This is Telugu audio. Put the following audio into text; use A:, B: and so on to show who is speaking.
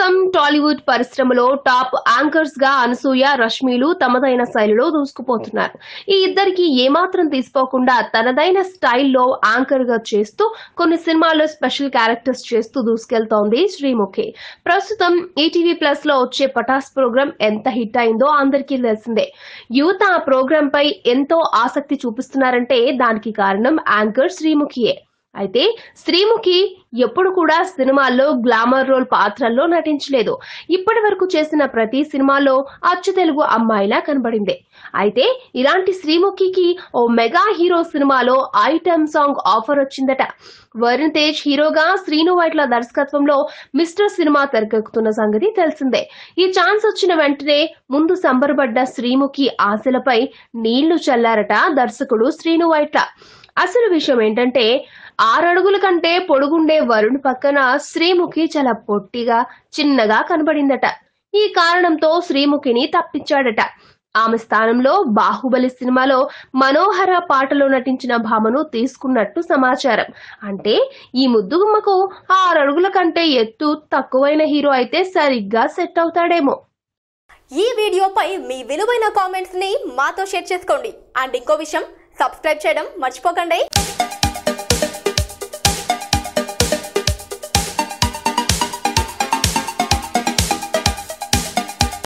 A: ప్రస్తుతం టాలీవుడ్ పరిశ్రమలో టాప్ యాంకర్స్ గా అనసూయ, రష్మిలు తమదైన శైలిలో దూసుకుపోతున్నారు. ఈ ఇద్దరికి ఏమాత్రం తీసుకోకుండా తనదైన స్టైల్లో యాంకర్ గా చేస్తూ కొన్ని సినిమాల్లో స్పెషల్ క్యారెక్టర్స్ చేస్తూ దూసుకెళ్తోంది శ్రీముఖి. ప్రస్తుతం ఈటీవీ ప్లస్ లో వచ్చే పటాస్ ప్రోగ్రాం ఎంత హిట్ అయిందో అందరికీ తెలిసిందే. యువత ఆ ప్రోగ్రాం పై ఎంతో ఆసక్తి చూపిస్తున్నారంటే దానికి కారణం యాంకర్ శ్రీముఖియే. అయితే శ్రీముఖి ఎప్పుడు కూడా సినిమాల్లో గ్లామర్ రోల్ పాత్రల్లో నటించలేదు. ఇప్పటి వరకు చేసిన ప్రతి సినిమాలో అచ్చు తెలుగు అమ్మాయిలా కనబడింది. అయితే ఇలాంటి శ్రీముఖికి ఓ మెగా హీరో సినిమాలో ఐటమ్ సాంగ్ ఆఫర్ వచ్చిందట. వరుణ్ తేజ్ హీరోగా, శ్రీను వైట్ల దర్శకత్వంలో మిస్టర్ సినిమా తెరకెక్కుతున్న సంగతి తెలిసిందే. ఈ ఛాన్స్ వచ్చిన వెంటనే ముందు సంబరపడ్డ శ్రీముఖి ఆశలపై నీళ్లు చల్లారట దర్శకుడు శ్రీను వైట్ల. అసలు విషయం ఏంటంటే 6 అడుగుల కంటే పొడుగుండే వరుణ్ పక్కన శ్రీముఖి చాలా పొట్టిగా, చిన్నగా కనబడిందట. ఈ కారణంతో శ్రీముఖిని తప్పించాడట. ఆమె స్థానంలో బాహుబలి సినిమాలో మనోహర పాటలో నటించిన భామను తీసుకున్నట్టు సమాచారం. అంటే ఈ ముద్దుగుమ్మకు 6 అడుగుల కంటే ఎత్తు తక్కువైన హీరో అయితే సరిగ్గా సెట్ అవుతాడేమో.
B: ఈ వీడియోపై మీ విలువైన కామెంట్స్ ని మాతో షేర్ చేసుకోండి. అండ్ ఇంకో విషయం, సబ్స్క్రైబ్ చేయడం మర్చిపోకండి.